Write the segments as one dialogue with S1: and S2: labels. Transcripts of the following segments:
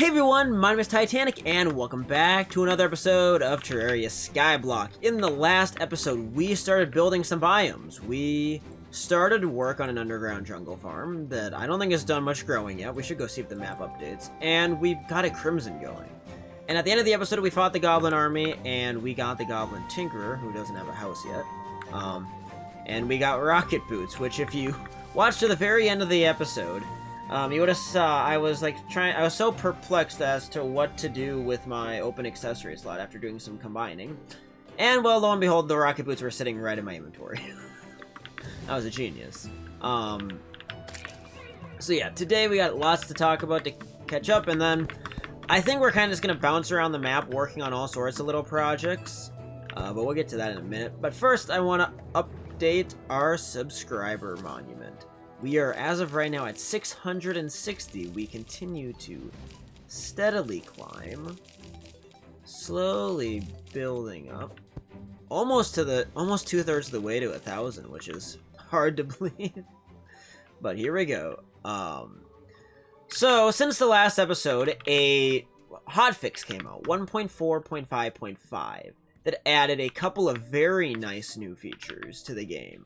S1: Hey everyone, my name is Titanic, and welcome back to another episode of Terraria Skyblock. In the last episode, we started building some biomes. We started work on an underground jungle farm that I don't think has done much growing yet. We should go see if the map updates. And we got a Crimson going. And at the end of the episode, we fought the Goblin Army, and we got the Goblin Tinkerer, who doesn't have a house yet. And we got Rocket Boots, which if you watch to the very end of the episode, you would have saw I was so perplexed as to what to do with my open accessory slot after doing some combining. And well, lo and behold, the rocket boots were sitting right in my inventory. I was a genius. So yeah, today we got lots to talk about to catch up, and then I think we're kind of just going to bounce around the map working on all sorts of little projects. But we'll get to that in a minute. But first, I want to update our subscriber monument. We are, as of right now, at 660. We continue to steadily climb, slowly building up, almost 2/3 of the way to 1,000, which is hard to believe. But here we go. So since the last episode, a hotfix came out, 1.4.5.5, that added a couple of very nice new features to the game.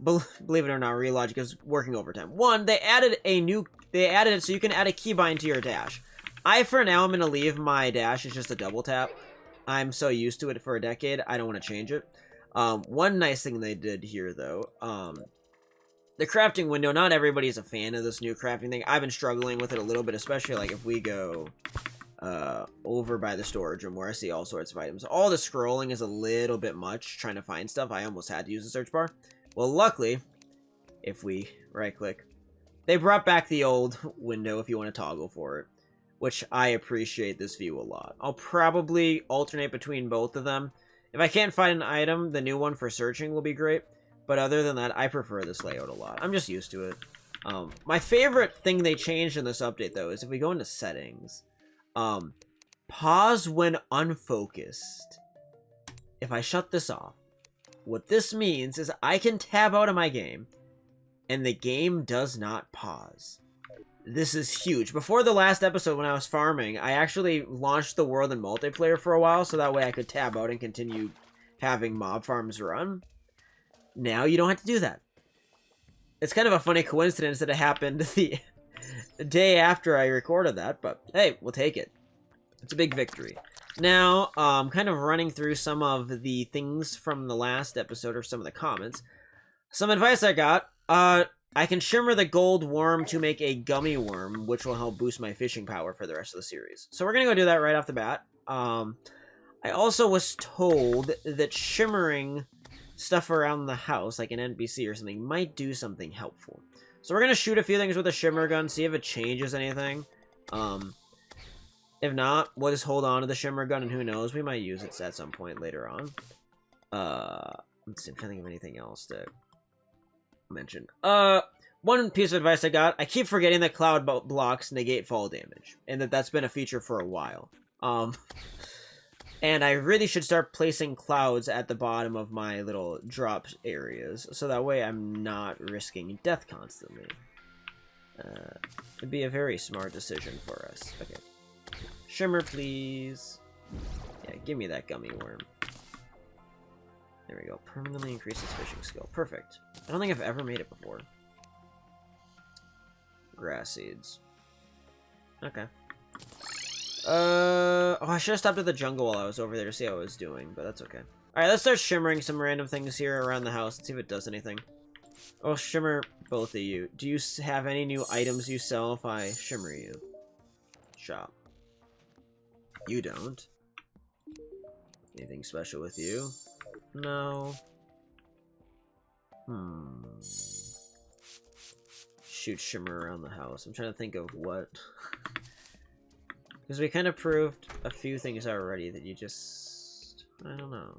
S1: Believe it or not, Relogic is working overtime. One, they added it so you can add a keybind to your dash. For now, I'm going to leave my dash as just a double tap. I'm so used to it for a decade, I don't want to change it. One nice thing they did here, though, the crafting window, not everybody's a fan of this new crafting thing. I've been struggling with it a little bit, especially like if we go over by the storage room where I see all sorts of items. All the scrolling is a little bit much trying to find stuff. I almost had to use the search bar. Well, luckily, if we right-click, they brought back the old window if you want to toggle for it, which I appreciate this view a lot. I'll probably alternate between both of them. If I can't find an item, the new one for searching will be great, but other than that, I prefer this layout a lot. I'm just used to it. My favorite thing they changed in this update, though, is if we go into settings, pause when unfocused. If I shut this off, what this means is I can tab out of my game, and the game does not pause. This is huge. Before the last episode, when I was farming, I actually launched the world in multiplayer for a while, so that way I could tab out and continue having mob farms run. Now you don't have to do that. It's kind of a funny coincidence that it happened the day after I recorded that, but hey, we'll take it. It's a big victory. Now, kind of running through some of the things from the last episode or some of the comments. Some advice I got. I can shimmer the gold worm to make a gummy worm, which will help boost my fishing power for the rest of the series. So we're going to go do that right off the bat. I also was told that shimmering stuff around the house, like an NPC or something, might do something helpful. So we're going to shoot a few things with a shimmer gun, see if it changes anything. If not, we'll just hold on to the shimmer gun, and who knows, we might use it at some point later on. Let's see, I'm trying to think of anything else to mention. One piece of advice I got, I keep forgetting that cloud blocks negate fall damage, and that's been a feature for a while. And I really should start placing clouds at the bottom of my little drop areas, so that way I'm not risking death constantly. It'd be a very smart decision for us. Okay. Shimmer, please. Yeah, give me that gummy worm. There we go. Permanently increases fishing skill. Perfect. I don't think I've ever made it before. Grass seeds. Okay. Oh, I should have stopped at the jungle while I was over there to see how I was doing, but that's okay. Alright, let's start shimmering some random things here around the house and see if it does anything. Oh, shimmer both of you. Do you have any new items you sell if I shimmer you? Shop. You don't. Anything special with you? No. Shoot shimmer around the house. I'm trying to think of what. Because we kind of proved a few things already that you just... I don't know.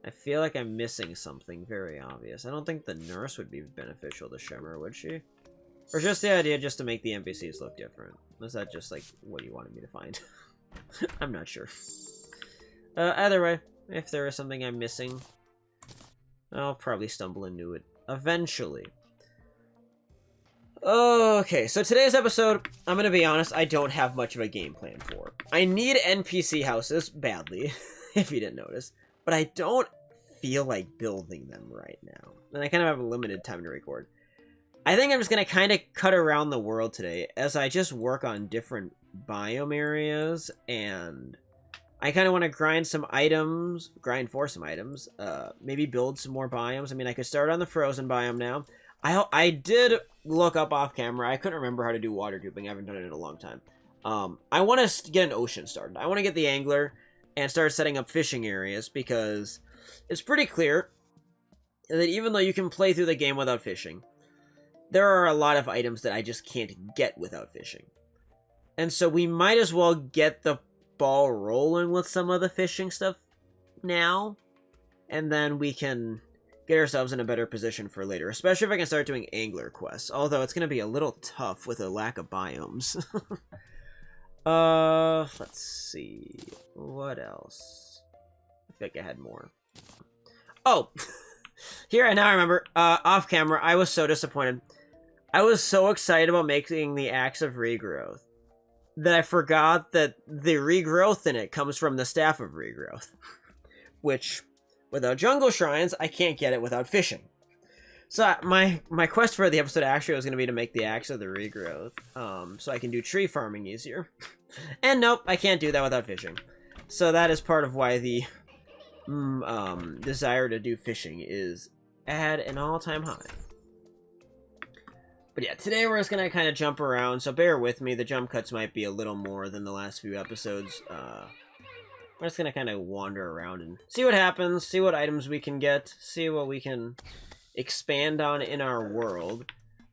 S1: I feel like I'm missing something very obvious. I don't think the nurse would be beneficial to shimmer, would she? Or just the idea just to make the NPCs look different. Was that just, like, what you wanted me to find? I'm not sure. Either way, if there is something I'm missing, I'll probably stumble into it eventually. Okay, so today's episode, I'm gonna be honest, I don't have much of a game plan for. I need NPC houses, badly, if you didn't notice, but I don't feel like building them right now. And I kind of have a limited time to record. I think I'm just gonna kind of cut around the world today as I just work on different biome areas, and I kind of want to grind for some items, maybe build some more biomes. I mean, I could start on the frozen biome now. I did look up off camera. I couldn't remember how to do water tubing. I haven't done it in a long time. I want to get an ocean started. I want to get the angler and start setting up fishing areas, because it's pretty clear that even though you can play through the game without fishing, there are a lot of items that I just can't get without fishing. And so we might as well get the ball rolling with some of the fishing stuff now, and then we can get ourselves in a better position for later, especially if I can start doing angler quests, although it's going to be a little tough with a lack of biomes. Let's see, what else? I think I had more. Oh, here I now remember, off camera, I was so disappointed. I was so excited about making the Axe of Regrowth that I forgot that the regrowth in it comes from the Staff of Regrowth, which, without jungle shrines, I can't get it without fishing. So my quest for the episode actually was going to be to make the Axe of the Regrowth, so I can do tree farming easier. And nope, I can't do that without fishing. So that is part of why the desire to do fishing is at an all-time high. But yeah, today we're just going to kind of jump around, so bear with me. The jump cuts might be a little more than the last few episodes. We're just going to kind of wander around and see what happens, see what items we can get, see what we can expand on in our world.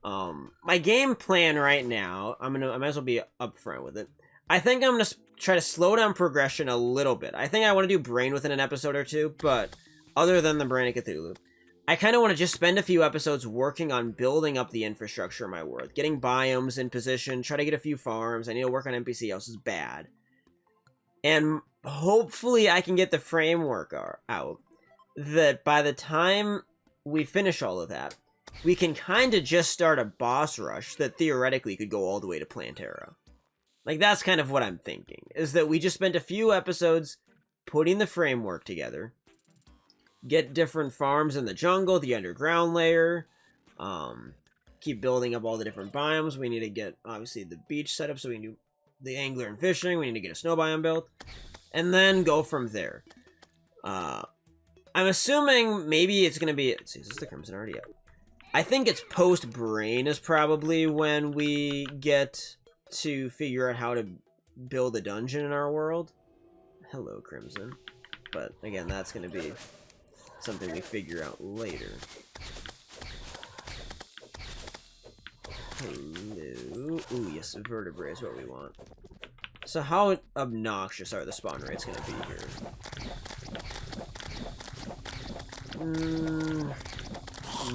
S1: My game plan right now, I might as well be upfront with it. I think I'm going to try to slow down progression a little bit. I think I want to do Brain within an episode or two, but other than the Brain of Cthulhu, I kind of want to just spend a few episodes working on building up the infrastructure of my world, getting biomes in position, try to get a few farms. I need to work on NPC houses bad. And hopefully I can get the framework out that by the time we finish all of that, we can kind of just start a boss rush that theoretically could go all the way to Plantera. Like, that's kind of what I'm thinking, is that we just spent a few episodes putting the framework together, get different farms in the jungle, the underground layer, keep building up all the different biomes. We need to get, obviously, the beach set up so we can do the angler and fishing. We need to get a snow biome built, and then go from there. I'm assuming maybe it's going to be... Let's see, is this the Crimson already up? I think it's post-Brain is probably when we get to figure out how to build a dungeon in our world. Hello, Crimson. But, again, that's going to be something we figure out later. Hello. Ooh, yes, vertebrae is what we want. So how obnoxious are the spawn rates going to be here?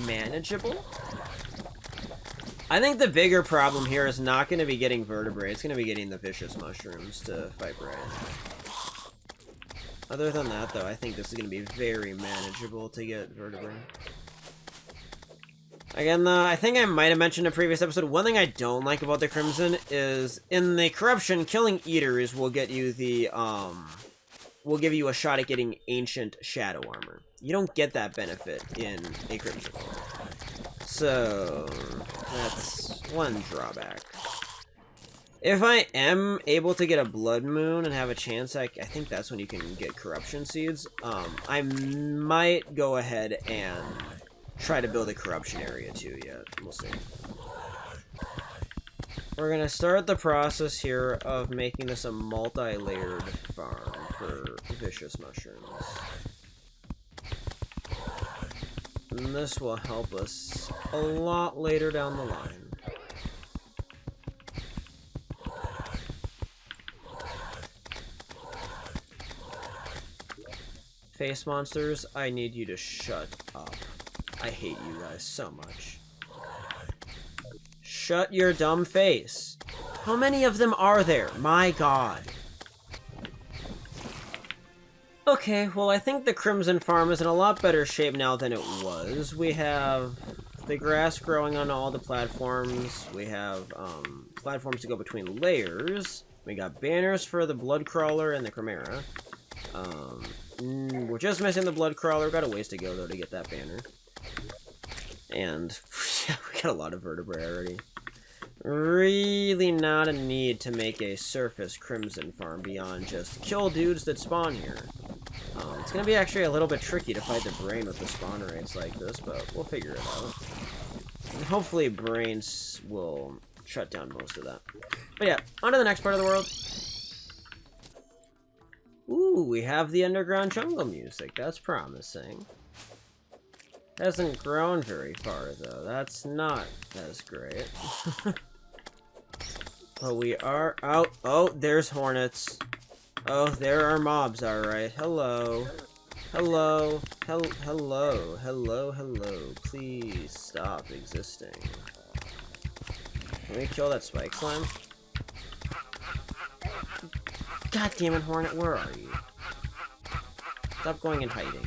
S1: Manageable? I think the bigger problem here is not going to be getting vertebrae. It's going to be getting the vicious mushrooms to fight Brian. Other than that, though, I think this is going to be very manageable to get vertebrae. Again, though, I think I might have mentioned in a previous episode, one thing I don't like about the Crimson is, in the Corruption, killing Eaters will get you the, will give you a shot at getting Ancient Shadow Armor. You don't get that benefit in a Crimson. So, that's one drawback. If I am able to get a Blood Moon and have a chance, I think that's when you can get Corruption Seeds. I might go ahead and try to build a Corruption area too yet. We'll see. We're gonna start the process here of making this a multi-layered farm for vicious mushrooms. And this will help us a lot later down the line. Face monsters, I need you to shut up. I hate you guys so much. Shut your dumb face. How many of them are there? My god. Okay, well, I think the Crimson Farm is in a lot better shape now than it was. We have the grass growing on all the platforms. We have platforms to go between layers. We got banners for the blood crawler and the chimera. We're just missing the blood crawler. We've got a ways to go though to get that banner. And yeah, we got a lot of vertebrae already. Really not a need to make a surface crimson farm beyond just kill dudes that spawn here. It's gonna be actually a little bit tricky to fight the brain with the spawn rates like this, but we'll figure it out. And hopefully brains will shut down most of that. But yeah, on to the next part of the world. Ooh, we have the underground jungle music. That's promising. Hasn't grown very far though. That's not as great. But we are out. Oh, there's hornets. Oh, there are mobs, alright. Hello. Hello. Hello. Please stop existing. Can we kill that spike slime? God damn it, hornet, where are you? Stop going and hiding.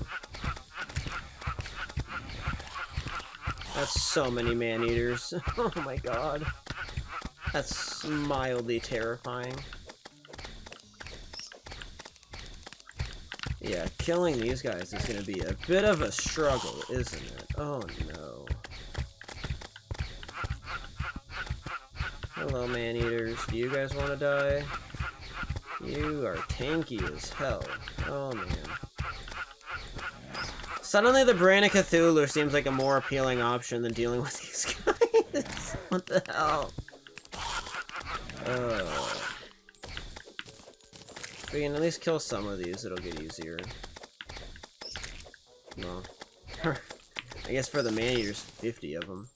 S1: That's so many man-eaters. Oh my god. That's mildly terrifying. Yeah, killing these guys is gonna be a bit of a struggle, isn't it? Oh no. Hello, man-eaters. Do you guys want to die? You are tanky as hell. Oh man. Suddenly the Brain of Cthulhu seems like a more appealing option than dealing with these guys. What the hell? If we can at least kill some of these, it'll get easier. No. I guess for the man-eaters, 50 of them.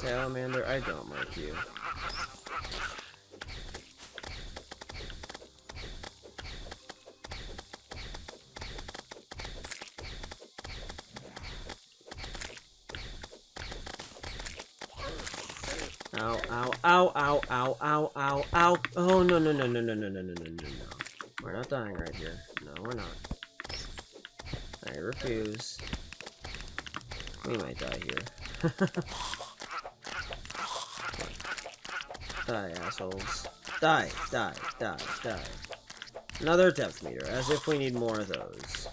S1: Salamander, I don't like you. Ow, ow, ow, ow, ow, ow, ow, ow. Oh, no. We're not dying right here. No, we're not. I refuse. We might die here. Die, assholes. Die. Another depth meter, as if we need more of those.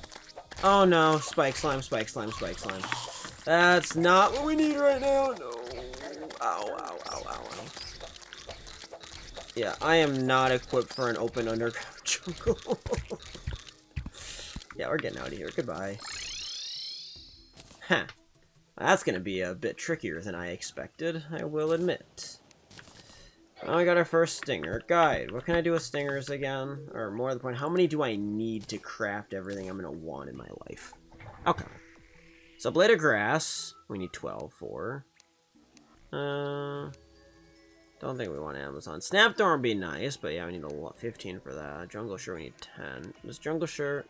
S1: Oh no, spike slime. That's not what we need right now. No. Ow. Yeah, I am not equipped for an open underground jungle. Yeah, we're getting out of here. Goodbye. Huh. That's gonna be a bit trickier than I expected, I will admit. Now we got our first stinger. Guide. What can I do with stingers again? Or more to the point, how many do I need to craft everything I'm gonna want in my life? Okay. So blade of grass, we need 12 for. Don't think we want Amazon. Snapthorn would be nice, but yeah, we need a lot. 15 for that. Jungle shirt, we need 10. This jungle shirt,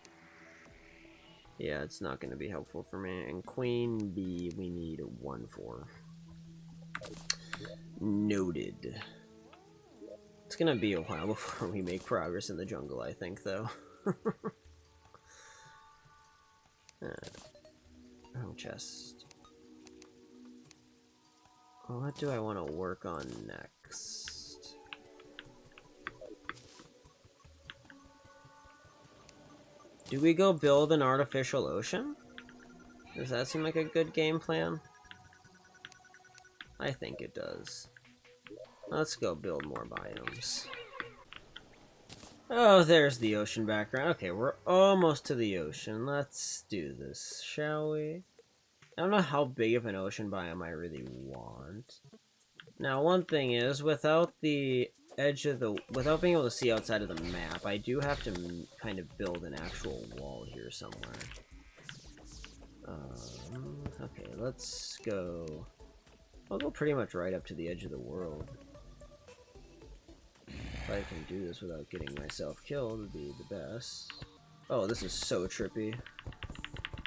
S1: yeah, it's not going to be helpful for me. And queen bee, we need 1 for. Noted. It's going to be a while before we make progress in the jungle, I think, though. Oh, chest. What do I want to work on next? Do we go build an artificial ocean? Does that seem like a good game plan? I think it does. Let's go build more biomes. Oh, there's the ocean background. Okay, we're almost to the ocean. Let's do this, shall we? I don't know how big of an ocean biome I really want. Now, one thing is, without the edge of the... without being able to see outside of the map, I do have to kind of build an actual wall here somewhere. Okay, let's go... I'll go pretty much right up to the edge of the world. If I can do this without getting myself killed, would be the best. Oh, this is so trippy.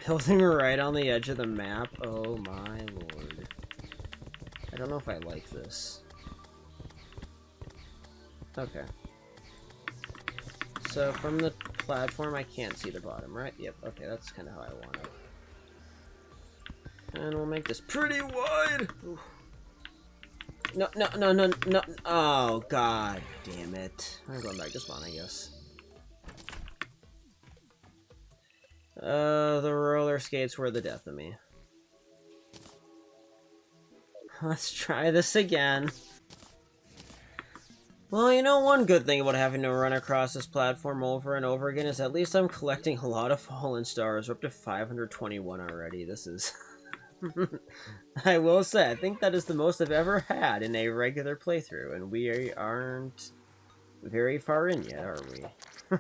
S1: Building right on the edge of the map. Oh my lord. I don't know if I like this. Okay. So from the platform, I can't see the bottom, right? Yep, okay, that's kind of how I want it. And we'll make this pretty wide. Ooh. No, no, no, no, no. Oh, god damn it. I'm going back to spawn, I guess. The roller skates were the death of me. Let's try this again. Well, you know, one good thing about having to run across this platform over and over again is at least I'm collecting a lot of fallen stars. We're up to 521 already. This is... I will say, I think that is the most I've ever had in a regular playthrough, and we aren't very far in yet, are we?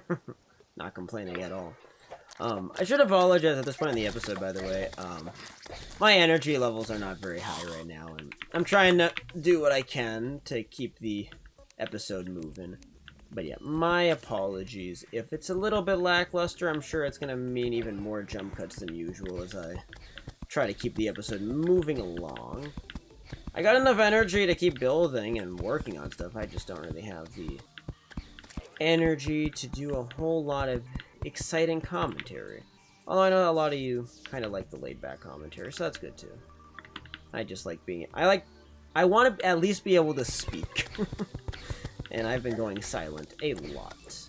S1: Not complaining at all. I should apologize at this point in the episode, by the way. My energy levels are not very high right now, and I'm trying to do what I can to keep the episode moving. But yeah, my apologies. If it's a little bit lackluster, I'm sure it's going to mean even more jump cuts than usual as I try to keep the episode moving along. I got enough energy to keep building and working on stuff. I just don't really have the energy to do a whole lot of exciting commentary. Although I know a lot of you kind of like the laid-back commentary, so that's good too. I just like being... I want to at least be able to speak. And I've been going silent a lot.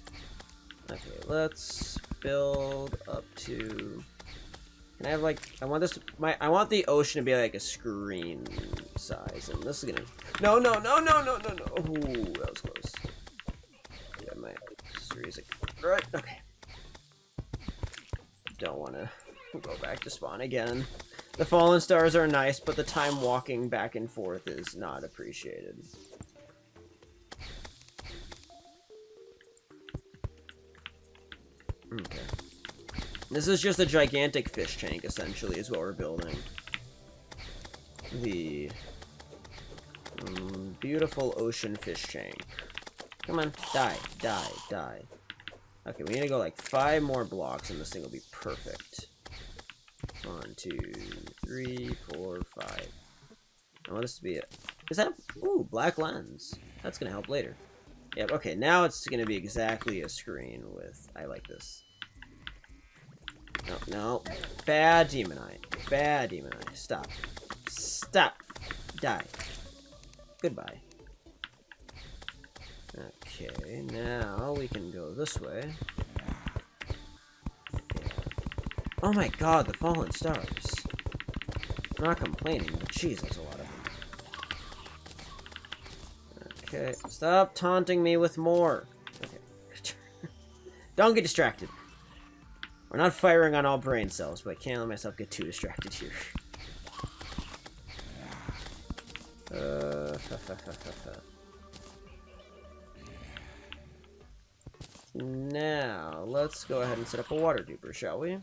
S1: Okay, let's build up to... Can I have like... I want this to... I want the ocean to be like a screen size, and this is gonna... No, no, no, no, no, no, no. Ooh, that was close. Yeah, my series... Right, okay. Don't want to go back to spawn again. The fallen stars are nice, but the time walking back and forth is not appreciated. Okay. This is just a gigantic fish tank, essentially, is what we're building. The beautiful ocean fish tank. Come on, die, die, die. Okay, we need to go like 5 more blocks and this thing will be perfect. 1, 2, 3, 4, 5. I want this to be a... Is that... Ooh, black lens. That's gonna help later. Yep, okay, now it's gonna be exactly a screen with... I like this. No, no. Bad demon eye. Bad demon eye. Stop. Stop. Die. Goodbye. Okay, now we can go this way. Oh my god, the fallen stars. I'm not complaining, but jeez, there's a lot of them. Okay, stop taunting me with more. Okay. Don't get distracted. We're not firing on all brain cells, but I can't let myself get too distracted here. Now, let's go ahead and set up a water duper, shall we?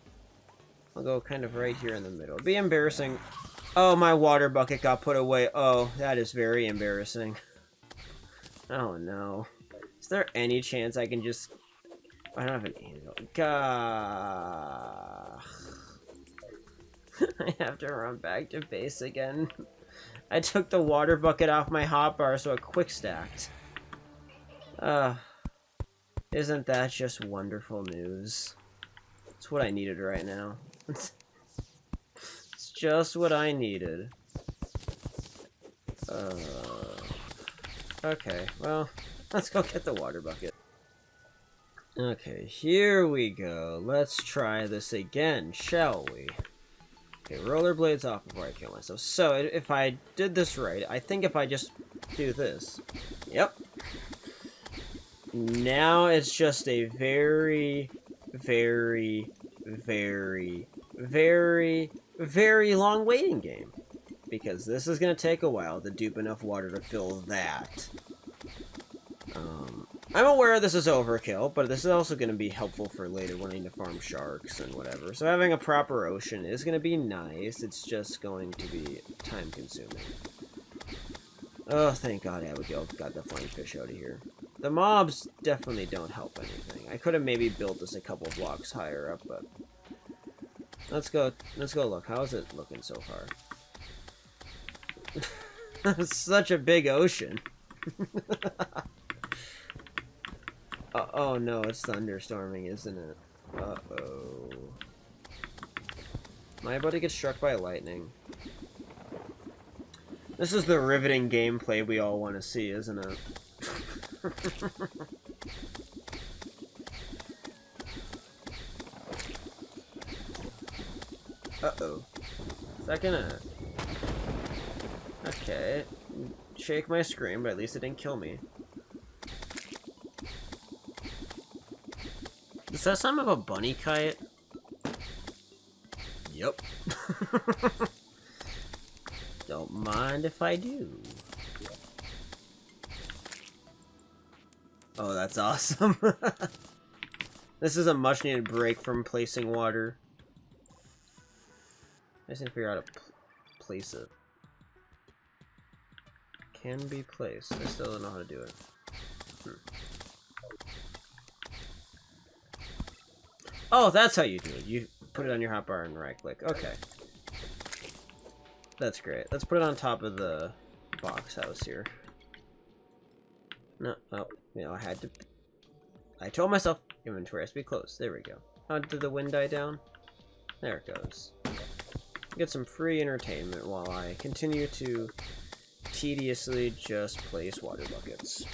S1: I'll go kind of right here in the middle. It'd be embarrassing. Oh, my water bucket got put away. Oh, that is very embarrassing. Oh, no. Is there any chance I can just... I don't have an anvil. Gah. I have to run back to base again. I took the water bucket off my hotbar, so it quick stacked. Isn't that just wonderful news? It's what I needed right now. It's just what I needed. Okay, well, let's go get the water bucket. Okay, here we go. Let's try this again, shall we? Okay, rollerblades off before I kill myself. So, if I did this right, I think if I just do this... Yep. Now it's just a very, very, very, very, very long waiting game. Because this is going to take a while to dupe enough water to fill that. I'm aware this is overkill, but this is also going to be helpful for later when I need to farm sharks and whatever. So having a proper ocean is going to be nice. It's just going to be time-consuming. Oh, thank God Abigail got the flying fish out of here. The mobs definitely don't help anything. I could have maybe built this a couple blocks higher up, but... Let's go look. How's it looking so far? It's such a big ocean. Oh no, it's thunderstorming, isn't it? Uh-oh. Am I about to get struck by lightning? This is the riveting gameplay we all want to see, isn't it? Uh-oh. Is that gonna... Okay. Shake my screen, but at least it didn't kill me. Is that some of a bunny kite? Yep. Don't mind if I do. Oh, that's awesome. This is a much needed break from placing water. I just need to figure out how to place it. Can be placed. I still don't know how to do it. Oh, that's how you do it. You put it on your hotbar and right click. Okay. That's great. Let's put it on top of the box house here. No, oh, you know, I told myself inventory has to be closed. There we go. How did the wind die down? There it goes. Get some free entertainment while I continue to tediously just place water buckets.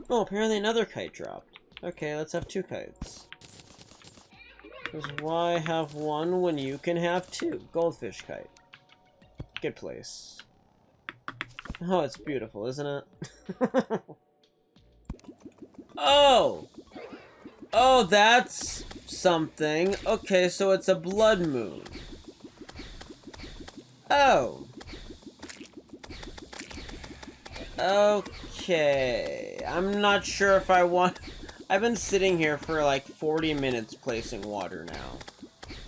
S1: Oh, apparently another kite dropped. Okay, let's have 2 kites. Because why have one when you can have 2? Goldfish kite. Good place. Oh, it's beautiful, isn't it? Oh! Oh, that's something. Okay, so it's a blood moon. Oh. Okay. I'm not sure if I want... I've been sitting here for like 40 minutes placing water now.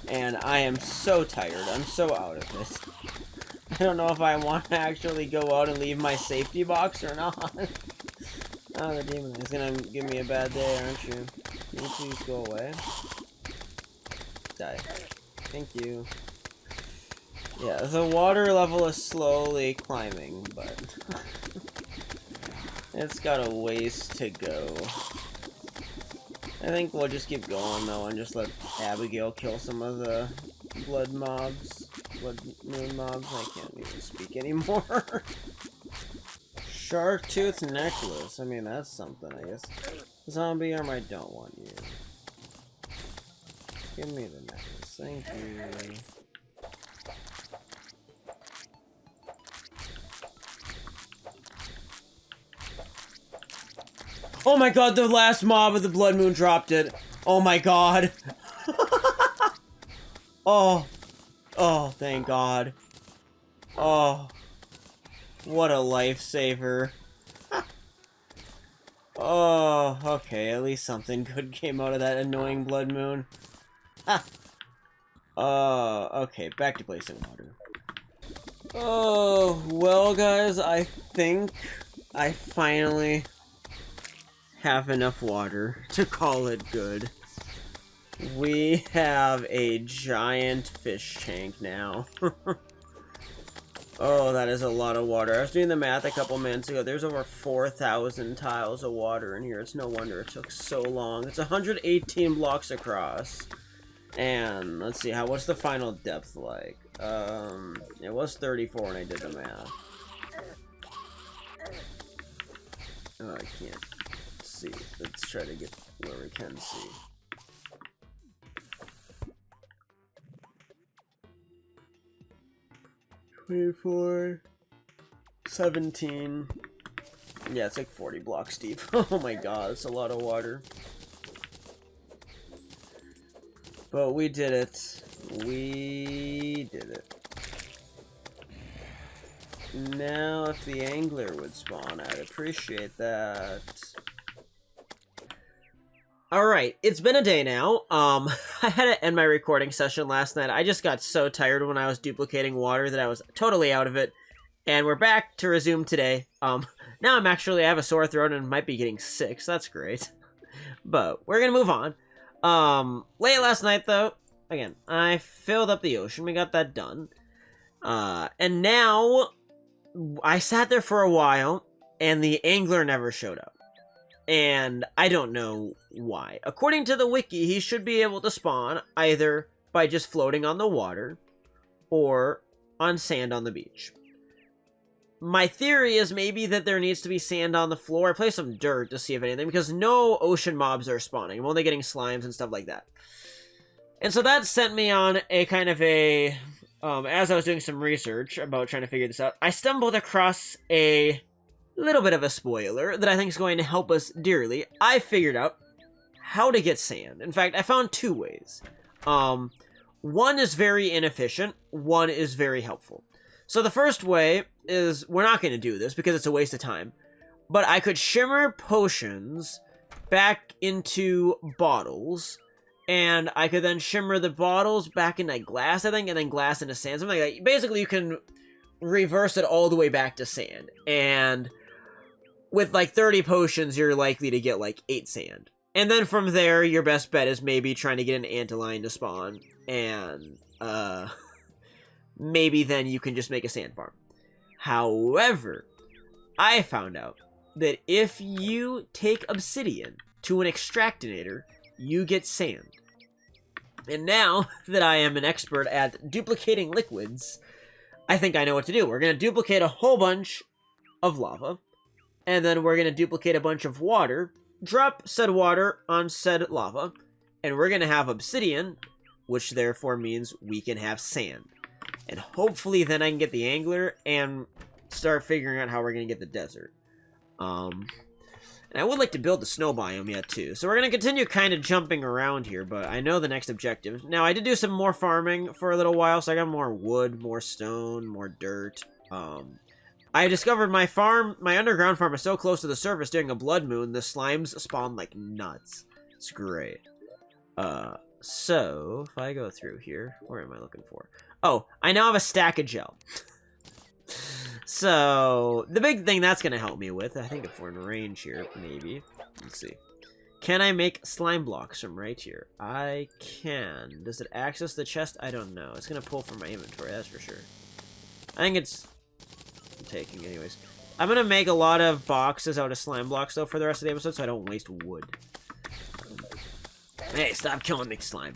S1: And I am so tired. I'm so out of it. I don't know if I want to actually go out and leave my safety box or not. Oh, the demon is gonna give me a bad day, aren't you? Can you please go away? Die. Thank you. Yeah, the water level is slowly climbing, but it's got a ways to go. I think we'll just keep going though and just let Abigail kill some of the blood mobs. Blood moon mobs. I can't even speak anymore. Shark tooth necklace. I mean, that's something, I guess. Zombie arm, I don't want you. Give me the necklace. Thank you. Oh my god, the last mob of the blood moon dropped it. Oh my god. Oh. Oh, thank god. Oh. What a lifesaver. Oh, okay, at least something good came out of that annoying blood moon. Okay, back to placing water. Oh, well guys, I think I finally have enough water to call it good. We have a giant fish tank now. Oh, that is a lot of water. I was doing the math a couple minutes ago. There's over 4,000 tiles of water in here. It's no wonder it took so long. It's 118 blocks across. And let's see, what's the final depth like? It was 34 when I did the math. Oh, I can't see. Let's try to get where we can see. 24, 17. Yeah, it's like 40 blocks deep. Oh my god, it's a lot of water. But we did it. We did it. Now, if the angler would spawn, I'd appreciate that. Alright, it's been a day now. I had to end my recording session last night. I just got so tired when I was duplicating water that I was totally out of it. And we're back to resume today. Now I have a sore throat and might be getting sick, so that's great. But we're gonna move on. Late last night though, again, I filled up the ocean. We got that done. And now I sat there for a while and the angler never showed up. And I don't know why. According to the wiki, he should be able to spawn either by just floating on the water or on sand on the beach. My theory is maybe that there needs to be sand on the floor. I play some dirt to see if anything, because no ocean mobs are spawning. I'm only getting slimes and stuff like that. And so that sent me on a kind of a... as I was doing some research about trying to figure this out, I stumbled across a little bit of a spoiler that I think is going to help us dearly. I figured out how to get sand. In fact, I found 2 ways. One is very inefficient, one is very helpful. So the first way is, we're not going to do this because it's a waste of time, but I could shimmer potions back into bottles, and I could then shimmer the bottles back into glass, I think, and then glass into sand, something like that. Basically, you can reverse it all the way back to sand, and with like 30 potions, you're likely to get like 8 sand. And then from there, your best bet is maybe trying to get an antlion to spawn, and maybe then you can just make a sand farm. However, I found out that if you take obsidian to an extractinator, you get sand. And now that I am an expert at duplicating liquids, I think I know what to do. We're going to duplicate a whole bunch of lava, and then we're going to duplicate a bunch of water, drop said water on said lava, and we're going to have obsidian, which therefore means we can have sand. And hopefully then I can get the angler and start figuring out how we're going to get the desert. And I would like to build the snow biome yet too. So we're going to continue kind of jumping around here, but I know the next objective. Now I did do some more farming for a little while, so I got more wood, more stone, more dirt. I discovered my farm, my underground farm is so close to the surface during a blood moon, the slimes spawn like nuts. It's great. So if I go through here, where am I looking for? Oh, I now have a stack of gel. So, the big thing that's going to help me with, I think if we're in range here, maybe. Let's see. Can I make slime blocks from right here? I can. Does it access the chest? I don't know. It's going to pull from my inventory, that's for sure. I think it's taking anyways. I'm going to make a lot of boxes out of slime blocks, though, for the rest of the episode, so I don't waste wood. Hey, stop killing me, slime.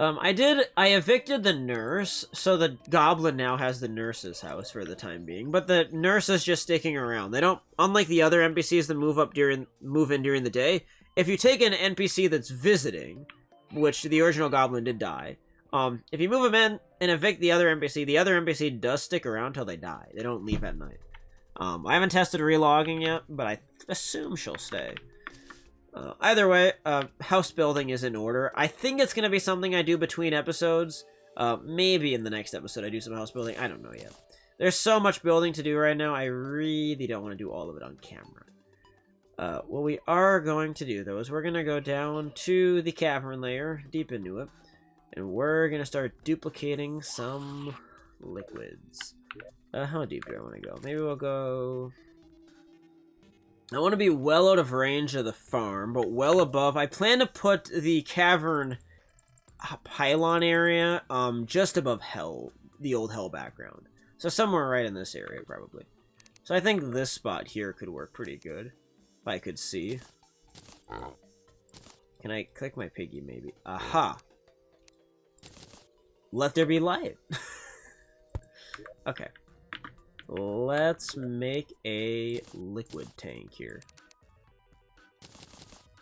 S1: I evicted the nurse, so the goblin now has the nurse's house for the time being, but the nurse is just sticking around. They don't, unlike the other NPCs that move in during the day, if you take an NPC that's visiting, which the original goblin did die, if you move him in and evict the other NPC does stick around till they die. They don't leave at night. I haven't tested relogging yet, but I assume she'll stay. Either way, house building is in order. I think it's going to be something I do between episodes. Maybe in the next episode I do some house building. I don't know yet. There's so much building to do right now, I really don't want to do all of it on camera. What we are going to do, though, is we're going to go down to the cavern layer, deep into it, and we're going to start duplicating some liquids. How deep do I want to go? Maybe we'll go... I want to be well out of range of the farm, but well above. I plan to put the cavern pylon area just above hell, the old hell background. So somewhere right in this area, probably. So I think this spot here could work pretty good, if I could see. Can I click my piggy, maybe? Aha! Let there be light! Okay. Let's make a liquid tank here.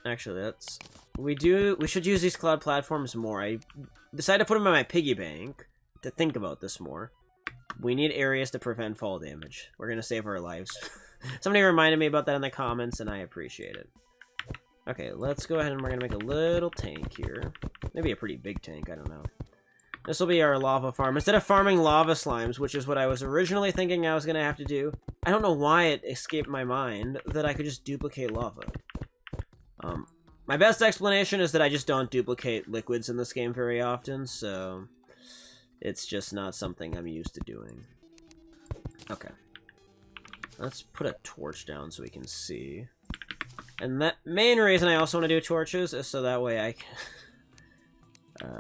S1: Actually, we should use these cloud platforms more. I decided to put them in my piggy bank to think about this more. We need areas to prevent fall damage. We're gonna save our lives. Somebody reminded me about that in the comments, and I appreciate it. Okay, let's go ahead and we're gonna make a little tank here. Maybe a pretty big tank, I don't know. This will be our lava farm. Instead of farming lava slimes, which is what I was originally thinking I was going to have to do, I don't know why it escaped my mind that I could just duplicate lava. My best explanation is that I just don't duplicate liquids in this game very often, so it's just not something I'm used to doing. Okay. Let's put a torch down so we can see. And the main reason I also want to do torches is so that way I can...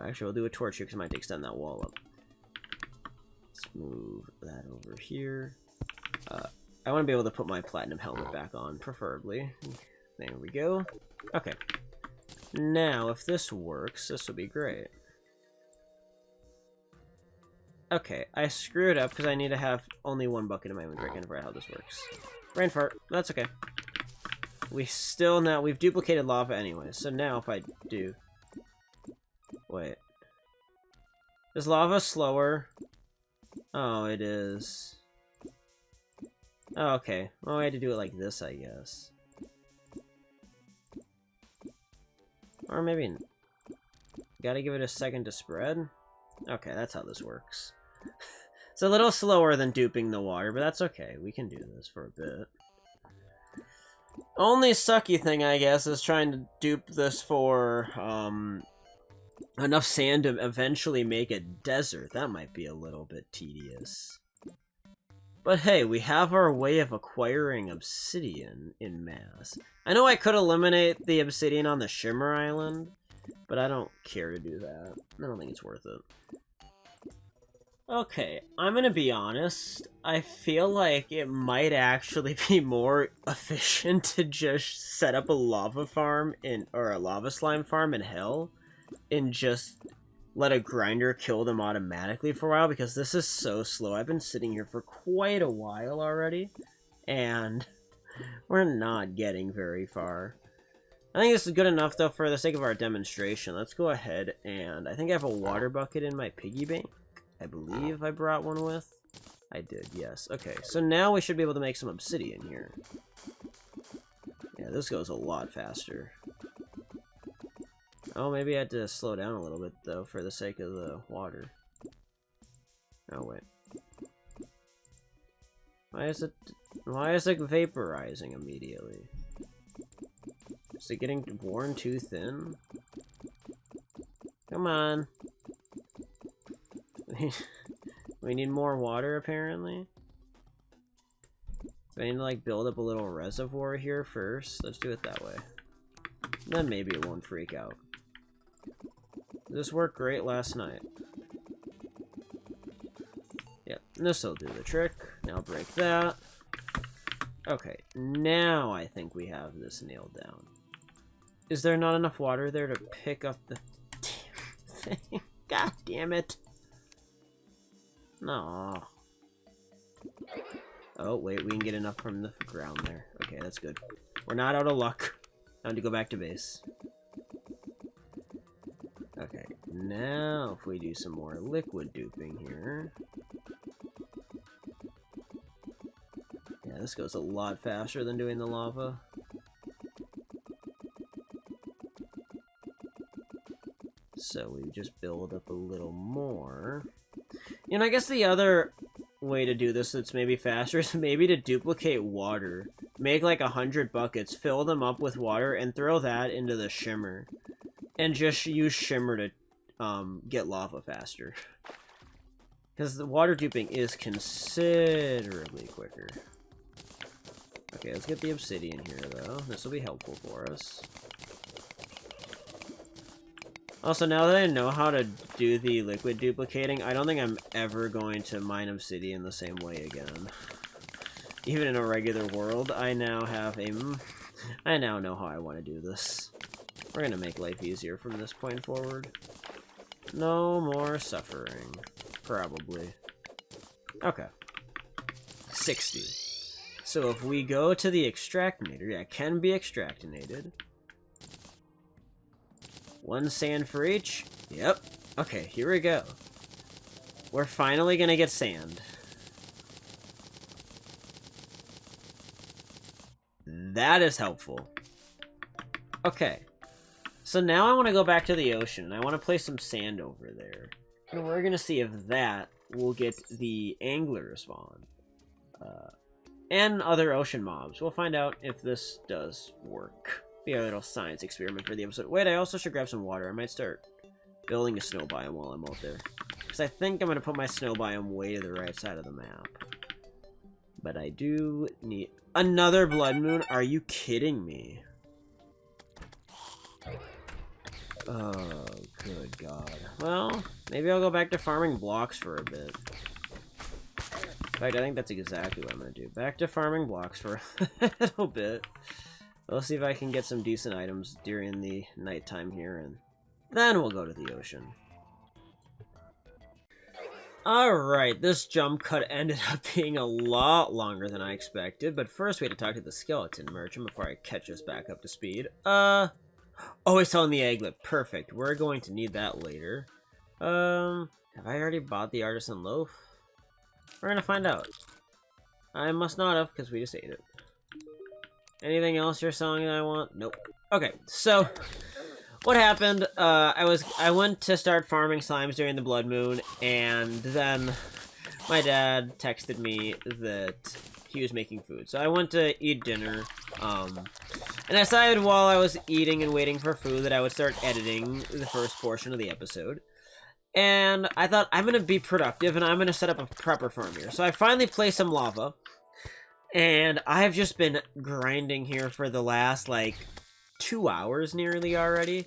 S1: actually, we'll do a torch here because I might extend that wall up. Let's move that over here. I want to be able to put my platinum helmet back on, preferably. There we go. Okay. Now, if this works, this will be great. Okay, I screwed up because I need to have only one bucket in my inventory. I can't figure out how this works. Brain fart. That's okay. We've duplicated lava anyway. So now if I do... Wait. Is lava slower? Oh, it is. Oh, okay. Well, I had to do it like this, I guess. Or maybe... Gotta give it a second to spread? Okay, that's how this works. It's a little slower than duping the water, but that's okay. We can do this for a bit. Only sucky thing, I guess, is trying to dupe this for, enough sand to eventually make a desert. That might be a little bit tedious. But hey, we have our way of acquiring obsidian in mass. I know I could eliminate the obsidian on the Shimmer Island, but I don't care to do that. I don't think it's worth it. Okay, I'm gonna be honest. I feel like it might actually be more efficient to just set up a lava farm or a lava slime farm in hell and just let a grinder kill them automatically for a while, because this is so slow. I've been sitting here for quite a while already, and we're not getting very far. I think this is good enough, though, for the sake of our demonstration. Let's go ahead and... I think I have a water bucket in my piggy bank. I believe I brought one with. I did, yes. Okay, so now we should be able to make some obsidian here. Yeah, this goes a lot faster. Oh, maybe I had to slow down a little bit, though, for the sake of the water. Oh, wait. Why is it vaporizing immediately? Is it getting worn too thin? Come on. We need more water, apparently. So I need to, like, build up a little reservoir here first. Let's do it that way. Then maybe it won't freak out. This worked great last night. Yep, this'll do the trick. Now break that. Okay, now I think we have this nailed down. Is there not enough water there to pick up the damn thing? God damn it. No. Oh, wait, we can get enough from the ground there. Okay, that's good. We're not out of luck. Time to go back to base. Okay, now if we do some more liquid duping here. Yeah, this goes a lot faster than doing the lava. So we just build up a little more. You know, I guess the other way to do this that's maybe faster is maybe to duplicate water. Make like 100 buckets, fill them up with water, and throw that into the Shimmer. And just use Shimmer to get lava faster. Because the water duping is considerably quicker. Okay, let's get the obsidian here, though. This will be helpful for us. Also, now that I know how to do the liquid duplicating, I don't think I'm ever going to mine obsidian the same way again. Even in a regular world, I now have I now know how I want to do this. We're gonna make life easier from this point forward. No more suffering. Probably. Okay. 60. So if we go to the extractinator, yeah, it can be extractinated. 1 sand for each. Yep. Okay, here we go. We're finally gonna get sand. That is helpful. Okay. So now I want to go back to the ocean. I want to place some sand over there. And we're gonna see if that will get the angler spawn. And other ocean mobs. We'll find out if this does work. Be a little science experiment for the episode. Wait, I also should grab some water. I might start building a snow biome while I'm out there. Because I think I'm going to put my snow biome way to the right side of the map. But I do need... Another blood moon? Are you kidding me? Oh, good God. Well, maybe I'll go back to farming blocks for a bit. In fact, I think that's exactly what I'm going to do. Back to farming blocks for a little bit. Let's see if I can get some decent items during the nighttime here, and then we'll go to the ocean. Alright, this jump cut ended up being a lot longer than I expected, but first we had to talk to the skeleton merchant before I catch us back up to speed. Oh, it's selling the egglet. Perfect. We're going to need that later. Have I already bought the artisan loaf? We're gonna find out. I must not have, because we just ate it. Anything else you're selling that I want? Nope. Okay, so what happened? I went to start farming slimes during the blood moon, and then my dad texted me that he was making food. So I went to eat dinner, and I decided while I was eating and waiting for food that I would start editing the first portion of the episode. And I thought, I'm gonna be productive, and I'm gonna set up a proper farm here. So I finally placed some lava, and I've just been grinding here for the last, like, 2 hours nearly already.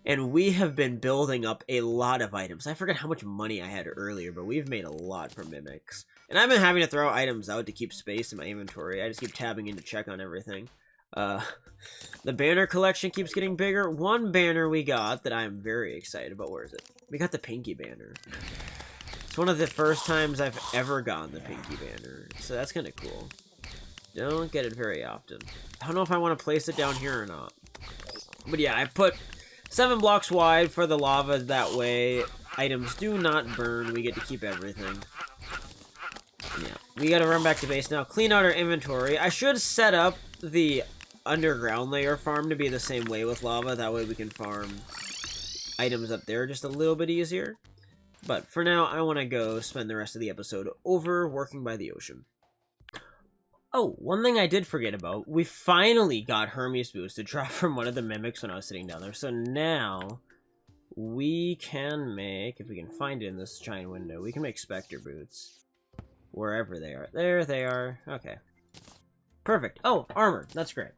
S1: And we have been building up a lot of items. I forget how much money I had earlier, but we've made a lot from mimics. And I've been having to throw items out to keep space in my inventory. I just keep tabbing in to check on everything. The banner collection keeps getting bigger. One banner we got that I'm very excited about. Where is it? We got the pinky banner. It's one of the first times I've ever gotten the pinky banner. So that's kind of cool. Don't get it very often. I don't know if I want to place it down here or not. But yeah, I put 7 blocks wide for the lava. That way, items do not burn. We get to keep everything. Yeah, we gotta run back to base now. Clean out our inventory. I should set up the underground layer farm to be the same way with lava. That way we can farm items up there just a little bit easier. But for now, I want to go spend the rest of the episode over working by the ocean. Oh, one thing I did forget about. We finally got Hermes boots to drop from one of the mimics when I was sitting down there. So now we can make, if we can find it in this giant window, we can make Spectre boots. Wherever they are. There they are. Okay. Perfect. Oh, armor. That's great.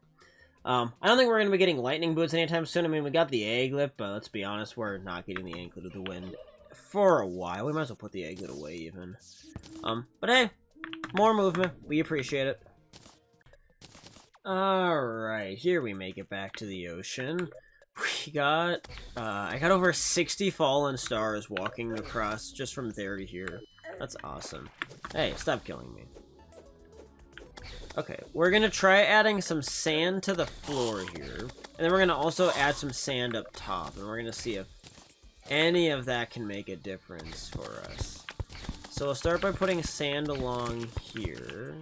S1: I don't think we're going to be getting lightning boots anytime soon. I mean, we got the egglet, but let's be honest, we're not getting the anklet of the wind for a while. We might as well put the egglet away, even. But hey, more movement. We appreciate it. Alright, here we make it back to the ocean. We got, I got over 60 fallen stars walking across just from there to here. That's awesome. Hey, stop killing me. Okay, we're gonna try adding some sand to the floor here. And then we're gonna also add some sand up top. And we're gonna see if any of that can make a difference for us. So we'll start by putting sand along here.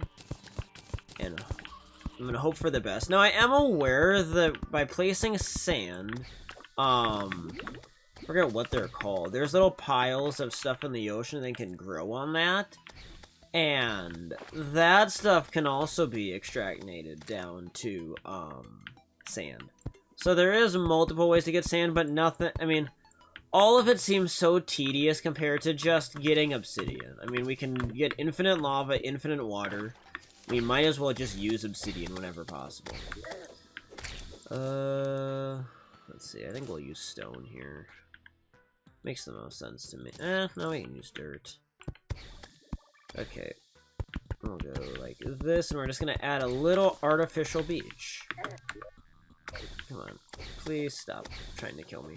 S1: And I'm gonna hope for the best. Now, I am aware that by placing sand, I forget what they're called. There's little piles of stuff in the ocean that can grow on that. And that stuff can also be extracted down to, sand. So there is multiple ways to get sand, but nothing, I mean, all of it seems so tedious compared to just getting obsidian. I mean, we can get infinite lava, infinite water. We might as well just use obsidian whenever possible. Let's see, I think we'll use stone here. Makes the most sense to me. No, we can use dirt. Okay. We'll go like this, and we're just gonna add a little artificial beach. Come on. Please stop trying to kill me.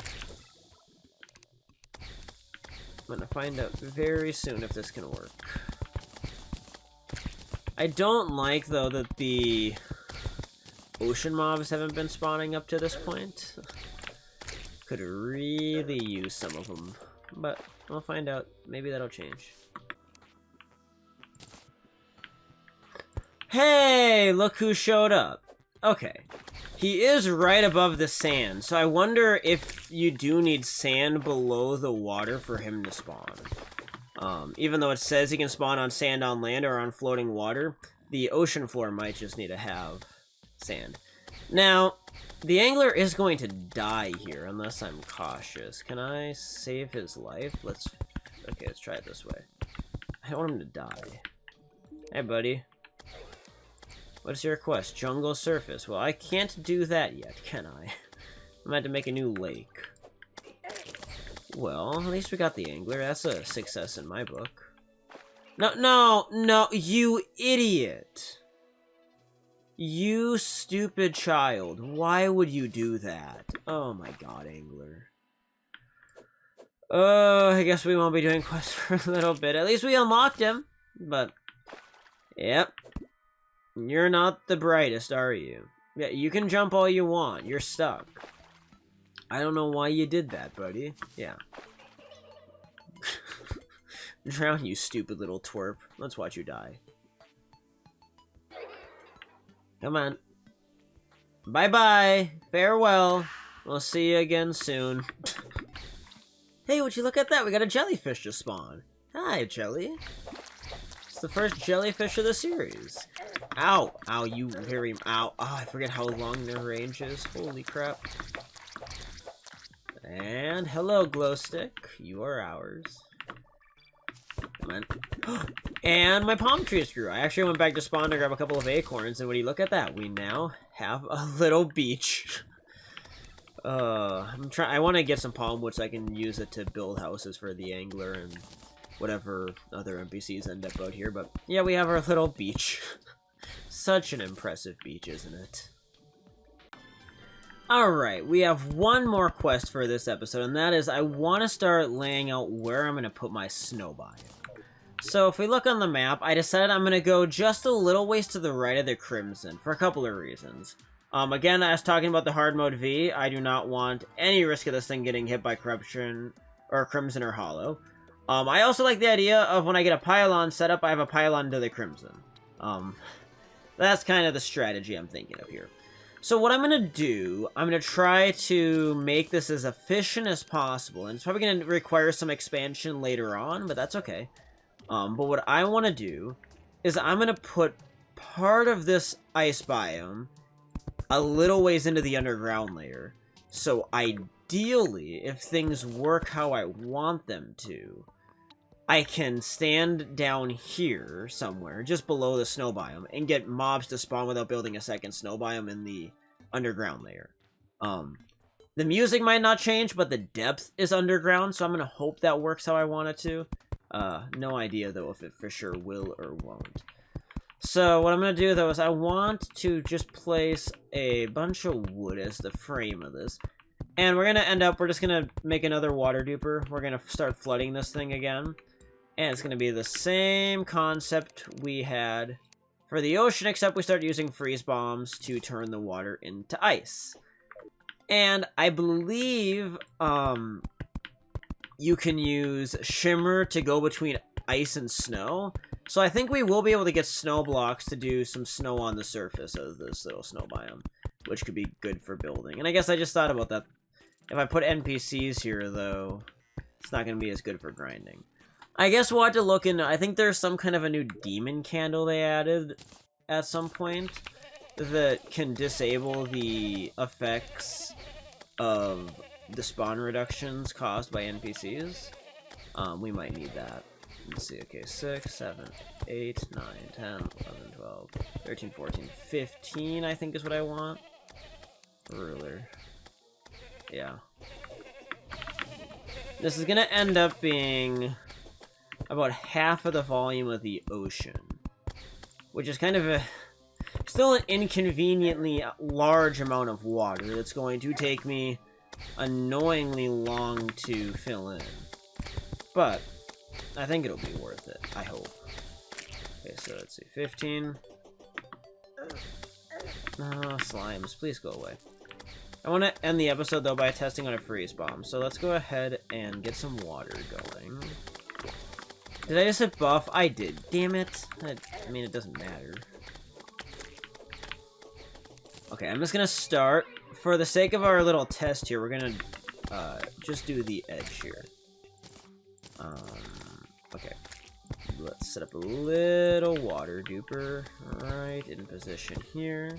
S1: I'm gonna find out very soon if this can work. I don't like, though, that the ocean mobs haven't been spawning up to this point. Could really use some of them, but we'll find out. Maybe that'll change. Hey, look who showed up. Okay. He is right above the sand, so I wonder if you do need sand below the water for him to spawn. Even though it says he can spawn on sand on land or on floating water, the ocean floor might just need to have sand. Now, the angler is going to die here unless I'm cautious. Can I save his life? Okay, let's try it this way. I don't want him to die. Hey, buddy. What's your request? Jungle surface. Well, I can't do that yet, can I? I'm going to make a new lake. Well, at least we got the angler. That's a success in my book. No, you idiot! You stupid child. Why would you do that? Oh my god, angler. Oh, I guess we won't be doing quests for a little bit. At least we unlocked him. But, yep. You're not the brightest, are you? Yeah, you can jump all you want. You're stuck. I don't know why you did that, buddy. Yeah. Drown, you stupid little twerp. Let's watch you die. Come on. Bye-bye. Farewell. We'll see you again soon. Hey, would you look at that? We got a jellyfish to spawn. Hi, Jelly. It's the first jellyfish of the series. Ow. Ow, you very... Ow. Oh, I forget how long their range is. Holy crap. And hello, Glowstick. You are ours. Come on. And my palm trees grew. I actually went back to spawn to grab a couple of acorns, and when you look at that, we now have a little beach. I want to get some palm wood so I can use it to build houses for the angler and whatever other NPCs end up out here. But yeah, we have our little beach. Such an impressive beach, isn't it? Alright, we have one more quest for this episode, and that is I want to start laying out where I'm going to put my snow biome. So if we look on the map, I decided I'm going to go just a little ways to the right of the Crimson for a couple of reasons. Again, I was talking about the hard mode V. I do not want any risk of this thing getting hit by Corruption, or Crimson or Hollow. I also like the idea of when I get a pylon set up, I have a pylon to the Crimson. That's kind of the strategy I'm thinking of here. So what I'm going to do, I'm going to try to make this as efficient as possible. And it's probably going to require some expansion later on, but that's okay. But what I want to do is I'm going to put part of this ice biome a little ways into the underground layer. So ideally, if things work how I want them to, I can stand down here somewhere, just below the snow biome, and get mobs to spawn without building a second snow biome in the underground layer. The music might not change, but the depth is underground, so I'm going to hope that works how I want it to. No idea, though, if it for sure will or won't. So what I'm going to do, though, is I want to just place a bunch of wood as the frame of this. And we're going to end up, we're just going to make another water duper. We're going to start flooding this thing again. And it's going to be the same concept we had for the ocean, except we start using freeze bombs to turn the water into ice. And I believe you can use Shimmer to go between ice and snow. So I think we will be able to get snow blocks to do some snow on the surface of this little snow biome, which could be good for building. And I guess I just thought about that. If I put NPCs here, though, it's not going to be as good for grinding. I guess we'll have to look into... I think there's some kind of a new demon candle they added at some point that can disable the effects of the spawn reductions caused by NPCs. We might need that. Let's see, okay, 6, 7, 8, 9, 10, 11, 12, 13, 14, 15, I think is what I want. Ruler. Yeah. This is gonna end up being about half of the volume of the ocean, which is kind of a still an inconveniently large amount of water that's going to take me annoyingly long to fill in. But I think it'll be worth it, I hope. Okay, so let's see, 15. Oh, slimes, please go away. I want to end the episode, though, by testing on a freeze bomb. So let's go ahead and get some water going. Did I just hit buff? I did. Damn it. I mean, it doesn't matter. Okay, I'm just going to start. For the sake of our little test here, we're going to just do the edge here. Okay. Let's set up a little water duper right in position here.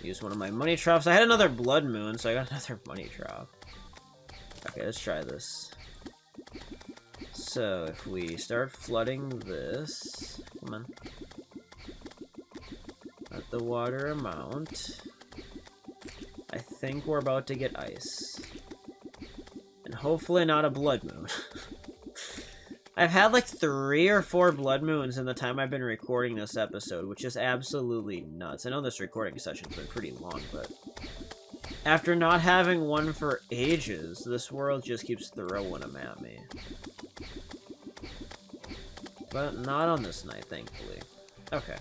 S1: Use one of my money troughs. I had another blood moon, so I got another money trough. Okay, let's try this. So if we start flooding this, come on. Let the water amount. I think we're about to get ice. And hopefully not a blood moon. I've had like 3 or 4 blood moons in the time I've been recording this episode, which is absolutely nuts. I know this recording session's been pretty long, but After not having one for ages, this world just keeps throwing them at me. But not on this night, thankfully. Okay.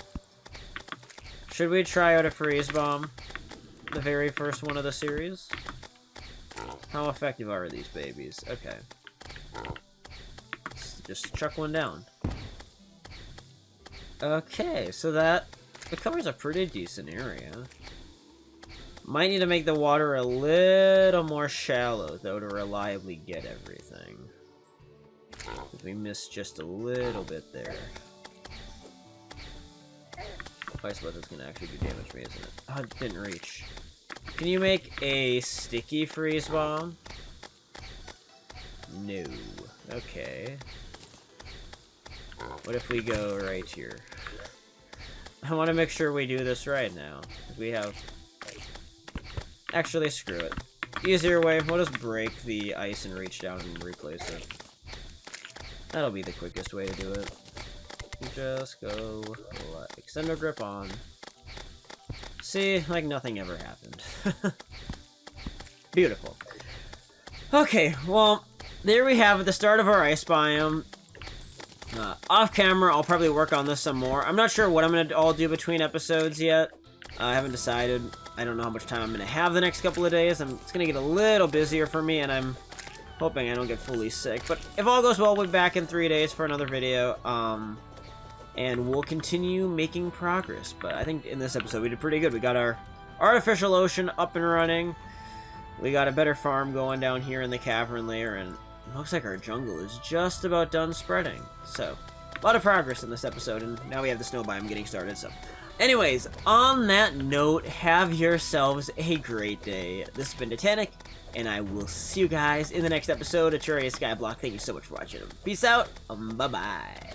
S1: Should we try out a freeze bomb? The very first one of the series? How effective are these babies? Okay. Let's just chuck one down. Okay, so it covers a pretty decent area. Might need to make the water a little more shallow, though, to reliably get everything. We missed just a little bit there. I suppose it's gonna actually do damage to me, isn't it? Oh, it didn't reach. Can you make a sticky freeze bomb? No. Okay. What if we go right here? I want to make sure we do this right now. We have... Actually, screw it. Easier way, we'll just break the ice and reach down and replace it. That'll be the quickest way to do it. Just go extender grip on. See, like nothing ever happened. Beautiful. Okay, well, there we have it, the start of our ice biome. Off camera, I'll probably work on this some more. I'm not sure what I'm gonna all do between episodes yet. I haven't decided. I don't know how much time I'm gonna have the next couple of days. It's gonna get a little busier for me, and I'm hoping I don't get fully sick. But if all goes well, we'll be back in 3 days for another video. And we'll continue making progress. But I think in this episode we did pretty good. We got our artificial ocean up and running. We got a better farm going down here in the cavern layer, and it looks like our jungle is just about done spreading. So, a lot of progress in this episode, and now we have the snow biome getting started. So, anyways, on that note, have yourselves a great day. This has been Titanic, and I will see you guys in the next episode of Terraria Skyblock. Thank you so much for watching. Peace out. Bye-bye.